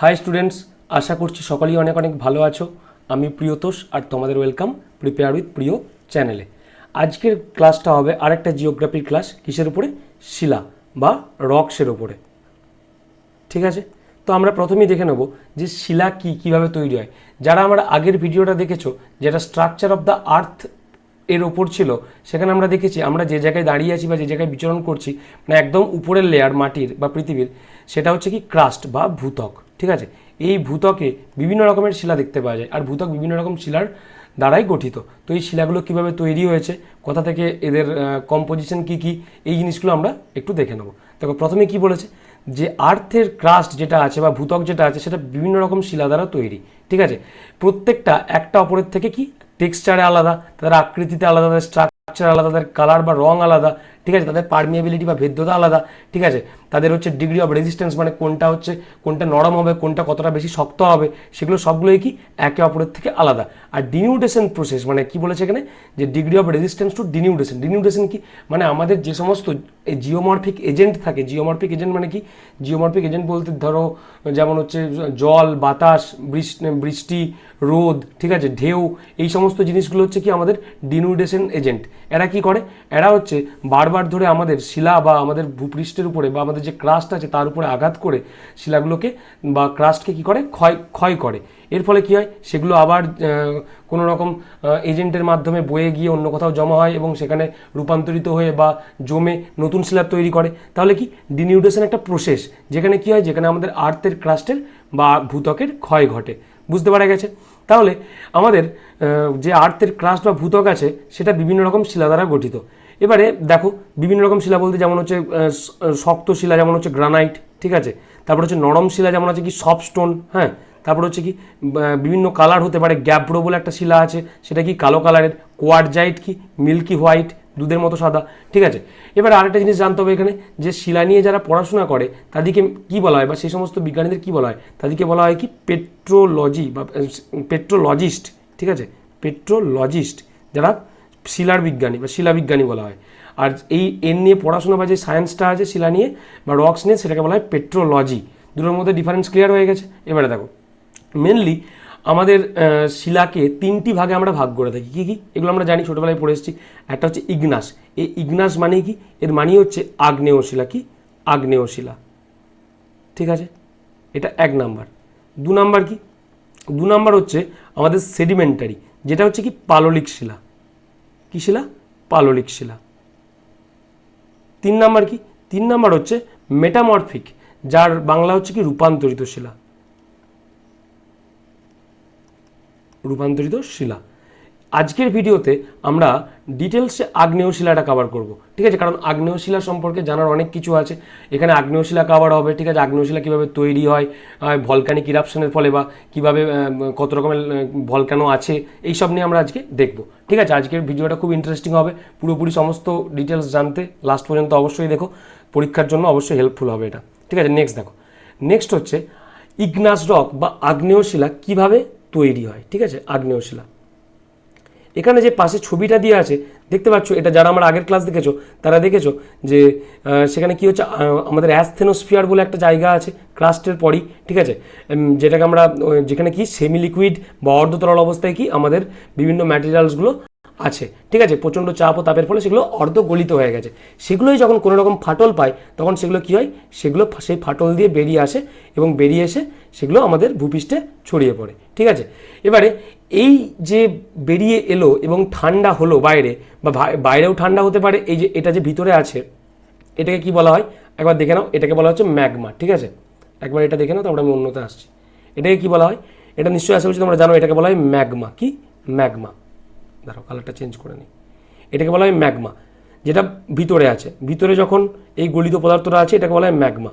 High students, আশা করছি সকলেই অনেক অনেক ভালো আছো। আমি প্রিয়তোষ আর তোমাদের ওয়েলকাম প্রিপেয়ার উইথ প্রিয় চ্যানেলে। আজকের ক্লাসটা হবে আরেকটা জিওগ্রাফির ক্লাস। কিসের উপরে? শিলা বা রক্সের উপরে। ঠিক আছে, তো আমরা প্রথমেই দেখে নেব যে শিলা কীভাবে তৈরি হয়। যারা আমরা আগের ভিডিওটা দেখেছো, যেটা স্ট্রাকচার অফ দ্য আর্থ এর ওপর ছিল, সেখানে আমরা দেখেছি আমরা যে জায়গায় দাঁড়িয়ে আছি বা যে জায়গায় বিচরণ করছি, মানে একদম উপরের লেয়ার মাটির বা পৃথিবীর, সেটা হচ্ছে কি ক্রাস্ট বা ভূত্বক। ঠিক আছে, এই ভূত্বকে বিভিন্ন রকমের শিলা দেখতে পাওয়া যায়, আর ভূত্বক বিভিন্ন রকম শিলার দ্বারাই গঠিত। তো এই শিলাগুলো কিভাবে তৈরি হয়েছে, কোথা থেকে এদের কম্পোজিশন কি, এই জিনিসগুলো আমরা একটু দেখে নেব। দেখো, প্রথমে কি বলেছে যে আর্থের ক্রাস্ট যেটা আছে বা ভূত্বক যেটা আছে, সেটা বিভিন্ন রকম শিলা দ্বারা তৈরি। ঠিক আছে, প্রত্যেকটা একটা অপরের থেকে কি টেক্সচারে আলাদা, তাদের আকৃতিতে আলাদা, তাদের স্ট্রাকচার আলাদা, তাদের কালার বা রং আলাদা। ঠিক আছে, তাদের পারমিয়েবিলিটি বা ভেদ্যতা আলাদা। ঠিক আছে, তাদের হচ্ছে ডিগ্রি অফ রেজিস্ট্যান্স, মানে কোনটা নরম হবে, কোনটা কতটা বেশি শক্ত হবে, সেগুলো সবগুলোই কি একে অপরের থেকে আলাদা। আর ডিনিউডেশন প্রসেস মানে কি বলেছে এখানে, যে ডিগ্রি অফ রেজিস্ট্যান্স টু ডিনিউডেশন। ডিনিউডেশন কি মানে আমাদের যে সমস্ত জিওমরফিক এজেন্ট থাকে, জিওমরফিক এজেন্ট মানে কি, জিওমরফিক এজেন্ট বলতে ধরো যেমন হচ্ছে জল, বাতাস, বৃষ্টি, রোদ, ঠিক আছে, ঢেউ, এই সমস্ত জিনিসগুলো হচ্ছে কি আমাদের ডিনিউডেশন এজেন্ট। এরা কি করে, এরা হচ্ছে বারবার ধরে আমাদের শিলা বা আমাদের ভূপৃষ্ঠের উপরে বা আমাদের যে ক্রাস্ট আছে তার উপরে আঘাত করে শিলাগুলোকে বা ক্রাস্টকে কি করে, ক্ষয় করে। এর ফলে কি হয়, সেগুলো আবার কোনো রকম এজেন্টের মাধ্যমে বয়ে গিয়ে অন্য কোথাও জমা হয় এবং সেখানে রূপান্তরিত হয়ে বা জমে নতুন শিলা তৈরি করে। তাহলে কি ডিনিউডেশন একটা প্রসেস, যেখানে কি হয়, যেখানে আমাদের আর্থের ক্রাস্টের বা ভূত্বকের ক্ষয় ঘটে। বুঝতে পারা গেছে? তাহলে আমাদের যে আর্থের ক্রাস্ট বা ভূত্বক আছে, সেটা বিভিন্ন রকম শিলা দ্বারা গঠিত। এবারে দেখো, বিভিন্ন রকম শিলা বলতে যেমন হচ্ছে শক্ত শিলা, যেমন হচ্ছে গ্রানাইট। ঠিক আছে, তারপর হচ্ছে নরম শিলা, যেমন আছে কি সফটস্টোন। হ্যাঁ, তারপর হচ্ছে কি বিভিন্ন কালার হতে পারে। গ্যাব্রো বলে একটা শিলা আছে, সেটা কি কালো কালারের। কোয়ার্টজাইট কি মিল্কি হোয়াইট, দুধের মতো সাদা। ঠিক আছে, এবার আরেকটা জিনিস জানতে হবে এখানে, যে শিলা নিয়ে যারা পড়াশোনা করে তাদেরকে কি বলা হয়, বা সেই সমস্ত বিজ্ঞানীদের কি বলা হয়, তাদেরকে বলা হয় কি পেট্রোলজি বা পেট্রোলজিস্ট। ঠিক আছে, পেট্রোলজিস্ট, যারা শিলার বিজ্ঞানী বা শিলাবিজ্ঞানী বলা হয়। আর এই এর নিয়ে পড়াশোনা বা যে সায়েন্সটা আছে শিলা নিয়ে বা রক্স নিয়ে, সেটাকে বলা হয় পেট্রোলজি। দুটোর মধ্যে ডিফারেন্স ক্লিয়ার হয়ে গেছে? এবারে দেখো, মেনলি আমাদের শিলাকে তিনটি ভাগে আমরা ভাগ করে থাকি। কী কী এগুলো আমরা জানি, ছোটোবেলায় পড়ে এসেছি। একটা হচ্ছে ইগনাস। এই ইগনাস মানে কি, এর মানে হচ্ছে আগ্নেয় শিলা। কি আগ্নেয় শিলা? ঠিক আছে, এটা এক নাম্বার। দু নাম্বার কি, দু নাম্বার হচ্ছে আমাদের সেডিমেন্টারি, যেটা হচ্ছে কি পাললিক শিলা। কি শিলা? পাললিক শিলা। তিন নাম্বার কি, তিন নাম্বার হচ্ছে মেটামরফিক, যার বাংলা হচ্ছে কি রূপান্তরিত শিলা। রূপান্তরিত শিলা। আজকের ভিডিওতে আমরা ডিটেলসে আগ্নেয় শিলাটা কভার করব। ঠিক আছে, কারণ আগ্নেয় শিলা সম্পর্কে জানার অনেক কিছু আছে। এখানে আগ্নেয় শিলা কভার হবে। ঠিক আছে, আগ্নেয় শিলা কীভাবে তৈরি হয়, ভলকানিক ইরাপশনের ফলে, বা কীভাবে কত রকমের ভলকানো আছে, এইসব নিয়ে আমরা আজকে দেখব। ঠিক আছে, আজকের ভিডিওটা খুব ইন্টারেস্টিং হবে। পুরোপুরি সমস্ত ডিটেলস জানতে লাস্ট পর্যন্ত অবশ্যই দেখো, পরীক্ষার জন্য অবশ্যই হেল্পফুল হবে এটা। ঠিক আছে, নেক্সট দেখো, নেক্সট হচ্ছে ইগনাস রক বা আগ্নেয় শিলা কীভাবে তৈরি হয়। ঠিক আছে, আগ্নেয় শিলা, এখানে যে পাশে ছবিটা দিয়ে আছে দেখতে পাচ্ছ, এটা যারা আমরা আগের ক্লাস দেখেছো তারা দেখেছো যে সেখানে কি হচ্ছে, আমাদের অ্যাসথেনোস্ফিয়ার বলে একটা জায়গা আছে ক্রাস্টের পরই। ঠিক আছে, যেটাকে আমরা যেখানে কি সেমি লিকুইড বা অর্ধতরল অবস্থায় কি আমাদের বিভিন্ন ম্যাটেরিয়ালসগুলো আছে। ঠিক আছে, প্রচণ্ড চাপ ও তাপের ফলে সেগুলো অর্ধ গলিত হয়ে গেছে। সেগুলোই যখন কোনো রকম ফাটল পায়, তখন সেগুলো কি হয়, সেগুলো সেই ফাটল দিয়ে বেরিয়ে আসে এবং বেরিয়ে এসে সেগুলো আমাদের ভূপৃষ্ঠে ছড়িয়ে পড়ে। ঠিক আছে, এবারে এই যে বেরিয়ে এলো এবং ঠান্ডা হলো বাইরে, বা বাইরেও ঠান্ডা হতে পারে, এই যে এটা যে ভিতরে আছে, এটাকে কি বলা হয় একবার দেখে নাও। এটাকে বলা হচ্ছে ম্যাগমা। ঠিক আছে, একবার এটা দেখে নাও, তারপরে আমি অন্যতে আসছি। এটাকে কি বলা হয়, এটা নিশ্চয়ই আশা করছি তোমরা জানো। এটাকে বলা হয় ম্যাগমা। কি ম্যাগমা? দাঁড়াও, কালারটা চেঞ্জ করে নিই। এটাকে বলা হয় ম্যাগমা, যেটা ভিতরে আছে। ভিতরে যখন এই গলিত পদার্থটা আছে, এটাকে বলা হয় ম্যাগমা।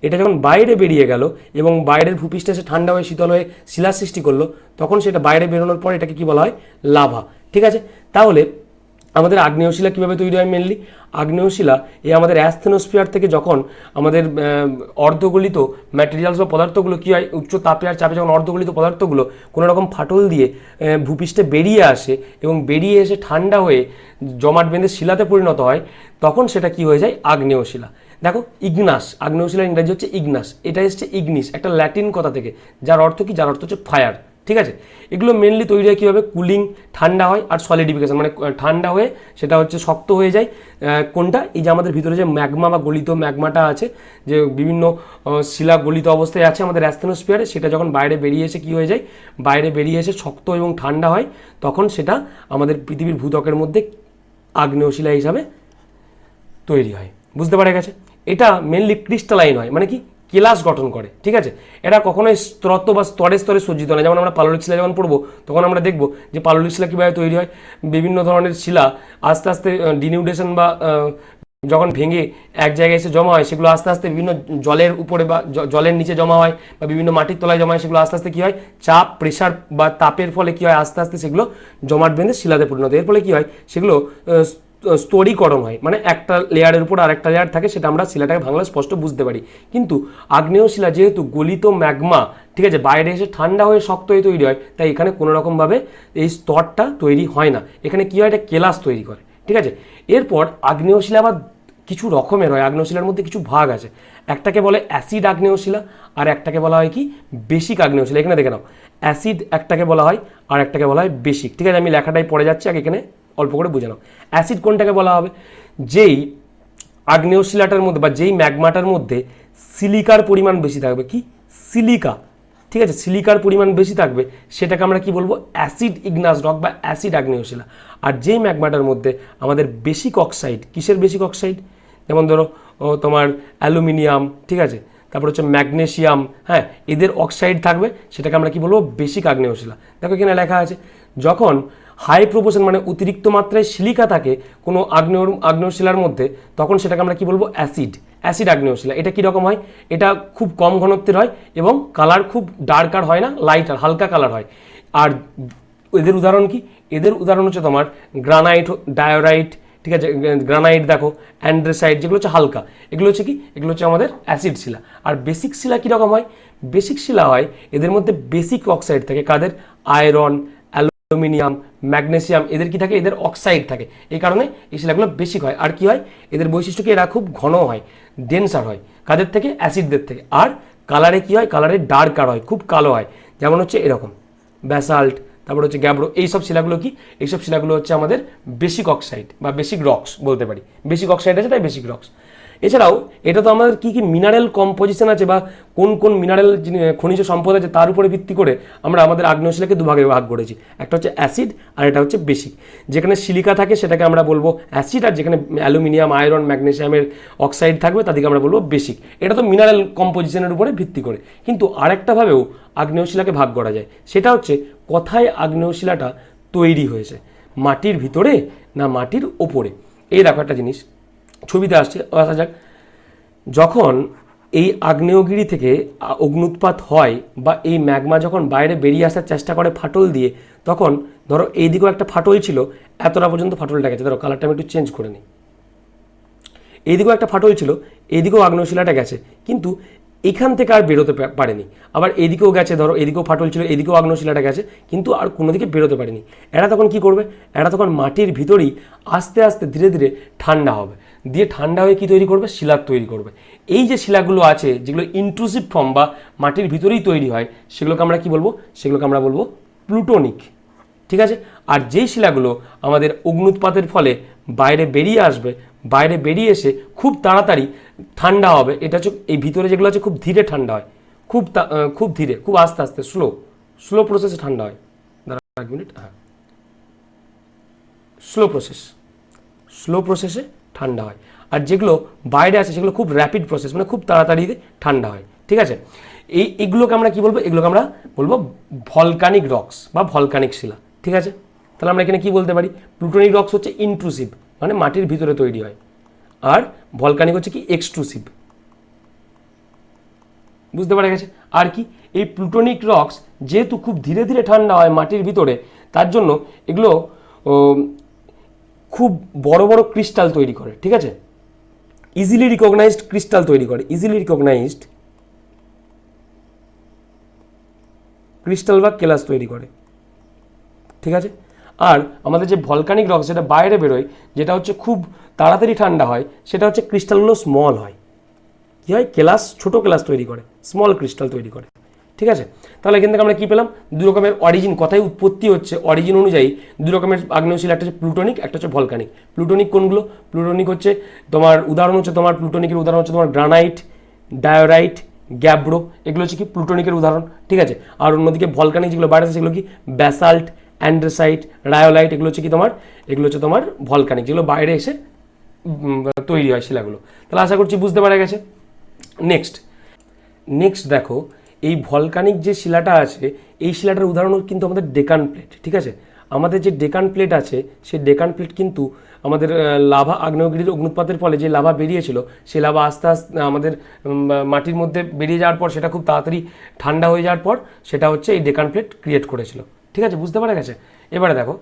এটা যখন বাইরে বেরিয়ে গেল এবং বাইরের ভূপৃষ্ঠে এসে ঠান্ডা হয়ে শীতল হয়ে শিলা সৃষ্টি করলো, তখন সেটা বাইরে বেরোনোর পর এটাকে কি বলা হয়, লাভা। ঠিক আছে, তাহলে আমাদের আগ্নেয় শিলা কীভাবে তৈরি হয়, মেনলি আগ্নেয় শিলা এই আমাদের অ্যাসথেনোস্ফিয়ার থেকে যখন আমাদের অর্ধগলিত ম্যাটেরিয়ালস বা পদার্থগুলো কী হয়, উচ্চ তাপে আর চাপে যখন অর্ধগলিত পদার্থগুলো কোনো রকম ফাটল দিয়ে ভূপৃষ্ঠে বেরিয়ে আসে এবং বেরিয়ে এসে ঠান্ডা হয়ে জমাট বেঁধে শিলাতে পরিণত হয়, তখন সেটা কি হয়ে যায়, আগ্নেয় শিলা। দেখো ইগনাস, আগ্নেয়শিলার ইংরাজি হচ্ছে ইগনাস, এটা এসছে ইগনিস, একটা ল্যাটিন কথা থেকে, যার অর্থ কি, যার অর্থ হচ্ছে ফায়ার। ঠিক আছে, এগুলো মেনলি তৈরি হয় কীভাবে, কুলিং, ঠান্ডা হয়, আর সলিডিফিকেশন মানে ঠান্ডা হয়ে সেটা হচ্ছে শক্ত হয়ে যায়। কোনটা, এই যে আমাদের ভিতরে যে ম্যাগমা বা গলিত ম্যাগমাটা আছে, যে বিভিন্ন শিলা গলিত অবস্থায় আছে আমাদের অ্যাস্থেনোস্ফিয়ারে, সেটা যখন বাইরে বেরিয়ে এসে কী হয়ে যায়, বাইরে বেরিয়ে এসে শক্ত এবং ঠান্ডা হয়, তখন সেটা আমাদের পৃথিবীর ভূত্বকের মধ্যে আগ্নেয়শিলা হিসাবে তৈরি হয়। বুঝতে পারা গেছে? এটা মেনলি ক্রিস্টালাইন হয়, মানে কি কেলাস গঠন করে। ঠিক আছে, এটা কখনোই স্তরত্ব বা স্তরে স্তরে সজ্জিত নয়। যেমন আমরা পাললিক শিলা যখন পড়বো তখন আমরা দেখবো যে পাললিক শিলা কীভাবে তৈরি হয়। বিভিন্ন ধরনের শিলা আস্তে আস্তে ডিনিউডেশন বা যখন ভেঙে এক জায়গায় এসে জমা হয়, সেগুলো আস্তে আস্তে বিভিন্ন জলের উপরে বা জলের নিচে জমা হয়, বা বিভিন্ন মাটির তলায় জমা হয়, সেগুলো আস্তে আস্তে কী হয়, চাপ, প্রেশার বা তাপের ফলে কী হয়, আস্তে আস্তে সেগুলো জমাট বেঁধে শিলাতে পরিণত। এর ফলে কী হয়, সেগুলো স্তরীকরণ হয়, মানে একটা লেয়ারের উপর আরেকটা লেয়ার থাকে, সেটা আমরা শিলাটাকে ভাঙলে স্পষ্ট বুঝতে পারি। কিন্তু আগ্নেয় শিলা যেহেতু গলিত ম্যাগমা, ঠিক আছে, বাইরে এসে ঠান্ডা হয়ে শক্ত হয়ে তৈরি হয়, তাই এখানে কোনো রকমভাবে এই স্তরটা তৈরি হয় না। এখানে কী হয়, এটা কেলাস তৈরি করে। ঠিক আছে, এরপর আগ্নেয় শিলা আবার কিছু রকমের হয়, আগ্নেয়শিলার মধ্যে কিছু ভাগ আছে। একটাকে বলে অ্যাসিড আগ্নেয়শিলা, আর একটাকে বলা হয় কি বেসিক আগ্নেয়শিলা। এখানে দেখে নাও, অ্যাসিড একটাকে বলা হয়, আর একটাকে বলা হয় বেসিক। ঠিক আছে, আমি লেখাটাই পড়ে যাচ্ছি, আগে এখানে অল্প করে বুঝে নাও। অ্যাসিড কোনটাকে বলা হবে, যেই আগ্নেয়শিলাটার মধ্যে বা যেই ম্যাগমাটার মধ্যে সিলিকার পরিমাণ বেশি থাকবে। কি সিলিকা, ঠিক আছে, সিলিকার পরিমাণ বেশি থাকবে, সেটাকে আমরা কি বলবো, অ্যাসিড ইগনাস রক বা অ্যাসিড আগ্নেয়শিলা। আর যেই ম্যাগমাটার মধ্যে আমাদের বেসিক অক্সাইড, কিসের বেসিক অক্সাইড, যেমন ধরো তোমার অ্যালুমিনিয়াম, ঠিক আছে, তারপর হচ্ছে ম্যাগনেসিয়াম, হ্যাঁ, এদের অক্সাইড থাকবে, সেটাকে আমরা কি বলবো, বেসিক আগ্নেয়শিলা। দেখো এখানে লেখা আছে, যখন হাই প্রপোর্শন মানে অতিরিক্ত মাত্রায় সিলিকা থাকে কোনো আগ্নেয়শিলার মধ্যে, তখন সেটাকে আমরা কি বলবো, অ্যাসিড, অ্যাসিড আগ্নেয়শিলা। এটা কীরকম হয়, এটা খুব কম ঘনত্বের হয় এবং কালার খুব ডার্কার হয় না, লাইটার হালকা কালার হয়। আর এদের উদাহরণ কি, এদের উদাহরণ হচ্ছে তোমার গ্রানাইট, ডায়োরাইট, ঠিক আছে, গ্রানাইট দেখো, অ্যান্ড্রেসাইট, যেগুলো হচ্ছে হালকা, এগুলো হচ্ছে কি, এগুলো হচ্ছে আমাদের অ্যাসিড শিলা। আর বেসিক শিলা কীরকম হয়, বেসিক শিলা হয় এদের মধ্যে বেসিক অক্সাইড থাকে, কাদের, আয়রন, অ্যালুমিনিয়াম, ম্যাগনেসিয়াম, এদের কি থাকে, এদের অক্সাইড থাকে। এই কারণে এই শিলাগুলো বেসিক হয়। আর কি হয়, এদের বৈশিষ্ট্য কি, এরা খুব ঘন হয়, ডেন্সার হয়, কাদের থেকে, অ্যাসিডদের থেকে। আর কালারে কি হয়, কালারে ডার্কার হয়, খুব কালো হয়, যেমন হচ্ছে এরকম ব্যাসাল্ট, তারপর হচ্ছে গ্যাব্রো, এইসব শিলাগুলো কি, এইসব শিলাগুলো হচ্ছে আমাদের বেসিক অক্সাইড বা বেসিক রক্স বলতে পারি। বেসিক অক্সাইড আছে তাই বেসিক রক্স। এছাড়াও এটা তো আমাদের কী কী মিনারেল কম্পোজিশন আছে বা কোন কোন মিনারেল খনিজ সম্পদ আছে তার উপরে ভিত্তি করে আমরা আমাদের আগ্নেয়শিলাকে দুভাগে ভাগ করেছি। একটা হচ্ছে অ্যাসিড আর এটা হচ্ছে বেসিক। যেখানে সিলিকা থাকে সেটাকে আমরা বলবো অ্যাসিড, আর যেখানে অ্যালুমিনিয়াম, আয়রন, ম্যাগনেসিয়ামের অক্সাইড থাকবে তাদেরকে আমরা বলবো বেসিক। এটা তো মিনারেল কম্পোজিশনের উপরে ভিত্তি করে। কিন্তু আরেকটাভাবেও আগ্নেয়শিলাকে ভাগ করা যায়, সেটা হচ্ছে কোথায় আগ্নেয়শিলাটা তৈরি হয়েছে, মাটির ভিতরে না মাটির ওপরে। এই দেখো একটা জিনিস ছবিতে আসা যাক, যখন এই আগ্নেয়গিরি থেকে অগ্নুৎপাত হয় বা এই ম্যাগমা যখন বাইরে বেরিয়ে আসার চেষ্টা করে ফাটল দিয়ে, তখন ধরো এইদিকেও একটা ফাটল ছিল, এতটা পর্যন্ত ফাটলটা গেছে, ধরো কালারটা আমি একটু চেঞ্জ করে নিই, এইদিকেও একটা ফাটল ছিল, এইদিকেও আগ্নেয়শিলাটা গেছে, কিন্তু এখান থেকে আর বেরোতে পারেনি। আবার এদিকেও গেছে, ধরো এদিকেও ফাটল ছিল, এদিকেও আগ্নেয়শিলাটা গেছে, কিন্তু আর কোনো দিকে বেরোতে পারেনি। এরা তখন কি করবে, এরা তখন মাটির ভিতরেই আস্তে আস্তে ধীরে ধীরে ঠান্ডা হবে, দিয়ে ঠান্ডা হয়ে কি তৈরি করবে, শিলা তৈরি করবে। এই যে শিলাগুলো আছে যেগুলো ইন্ট্রুসিভ ফর্ম বা মাটির ভিতরেই তৈরি হয়, সেগুলোকে আমরা কি বলবো, সেগুলোকে আমরা বলবো প্লুটোনিক। ঠিক আছে, আর যেই শিলাগুলো আমাদের অগ্নুৎপাতের ফলে বাইরে বেরিয়ে আসবে, বাইরে বেরিয়ে এসে খুব তাড়াতাড়ি ঠান্ডা হবে, এটা হচ্ছে এই ভিতরে যেগুলো আছে খুব ধীরে ঠান্ডা হয়, খুব ধীরে, খুব আস্তে আস্তে, স্লো প্রসেসে ঠান্ডা হয়। দাঁড়া এক মিনিট, হ্যাঁ, স্লো প্রসেসে ঠান্ডা হয়। আর যেগুলো বাইরে আছে সেগুলো খুব র্যাপিড প্রসেস, মানে খুব তাড়াতাড়ি ঠান্ডা হয়। ঠিক আছে, এইগুলোকে আমরা কি বলবো, এগুলোকে আমরা বলবো ভলকানিক রক্স বা ভলকানিক শিলা। ঠিক আছে, তাহলে আমরা এখানে কি বলতে পারি, প্লুটোনিক রক্স হচ্ছে ইন্ট্রুসিভ মানে মাটির ভিতরে তৈরি হয়, আর ভলকানিক হচ্ছে কি এক্সট্রুসিভ। বুঝতে পারা গেছে? আর কি, এই প্লুটোনিক রক্স যেহেতু খুব ধীরে ধীরে ঠান্ডা হয় মাটির ভিতরে, তার জন্য এগুলো খুব বড় বড় ক্রিস্টাল তৈরি করে। ঠিক আছে, ইজিলি রিকগনাইজড ক্রিস্টাল তৈরি করে, ইজিলি রিকগনাইজড ক্রিস্টাল বা কেলাস তৈরি করে। ঠিক আছে, আর আমাদের যে ভলকানিক রক যেটা বাইরে বেরোয়, যেটা হচ্ছে খুব তাড়াতাড়ি ঠান্ডা হয়, সেটা হচ্ছে ক্রিস্টালগুলো স্মল হয়। কী হয়, কেলাস, ছোটো কেলাস তৈরি করে, স্মল ক্রিস্টাল তৈরি করে। ঠিক আছে, তাহলে এখান থেকে আমরা কী পেলাম, দু রকমের অরিজিন, কথাই উৎপত্তি হচ্ছে অরিজিন অনুযায়ী দু রকমের আগ্নেয়শিলা, একটা হচ্ছে প্লুটোনিক, একটা হচ্ছে ভলকানিক। প্লুটোনিক কোনগুলো, প্লুটোনিক হচ্ছে তোমার উদাহরণ হচ্ছে তোমার প্লুটোনিকের উদাহরণ হচ্ছে তোমার গ্রানাইট, ডায়োরাইট, গ্যাব্রো, এগুলো হচ্ছে কি প্লুটোনিকের উদাহরণ। ঠিক আছে, আর অন্যদিকে ভলকানিক যেগুলো বাইরে আছে সেগুলো কি ব্যাসাল্ট, অ্যান্ড্রেসাইট, রায়োলাইট, এগুলো হচ্ছে কি তোমার, এগুলো হচ্ছে তোমার ভলকানিক, যেগুলো বাইরে এসে তৈরি হয় শিলাগুলো। তাহলে আশা করছি বুঝতে পারা গেছে। নেক্সট দেখো, এই ভলকানিক যে শিলাটা আছে, এই শিলাটার উদাহরণ কিন্তু আমাদের ডেকান প্লেট। ঠিক আছে, আমাদের যে ডেকান প্লেট আছে, সেই ডেকান প্লেট কিন্তু আমাদের লাভা, আগ্নেয়গিরির অগ্নুৎপাতের ফলে যে লাভা বেরিয়েছিল, সেই লাভা আস্তে আস্তে আমাদের মাটির মধ্যে বেরিয়ে যাওয়ার পর সেটা খুব তাড়াতাড়ি ঠান্ডা হয়ে যাওয়ার পর সেটা হচ্ছে এই ডেকান প্লেট ক্রিয়েট করেছিল। ঠিক আছে, বুঝতে পারা গেছে। এবারে দেখো,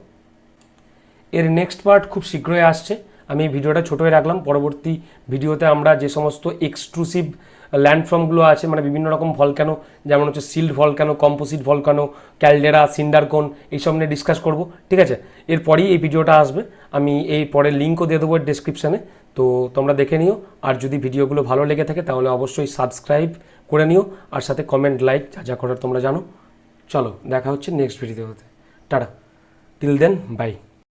এর নেক্সট পার্ট খুব শীঘ্রই আসছে। আমি এই ভিডিওটা ছোটোই রাখলাম, পরবর্তী ভিডিওতে আমরা যে সমস্ত এক্সক্লুসিভ ল্যান্ডফর্মগুলো আছে, মানে বিভিন্ন রকম ভলক্যানো, যেমন হচ্ছে shield volcano, composite volcano, caldera, cinder cone, এইসব নিয়ে ডিসকাস করব। ঠিক আছে, এরপরেই এই ভিডিওটা আসবে, আমি এই পরের লিঙ্কও দিয়ে দেবো ডেসক্রিপশানে, তো তোমরা দেখে নিও। আর যদি ভিডিওগুলো ভালো লেগে থাকে তাহলে অবশ্যই সাবস্ক্রাইব করে নিও, আর সাথে কমেন্ট, লাইক যা যা করার তোমরা জানো। চলো, দেখা হচ্ছে নেক্সট ভিডিওতে। Tata, till then, by.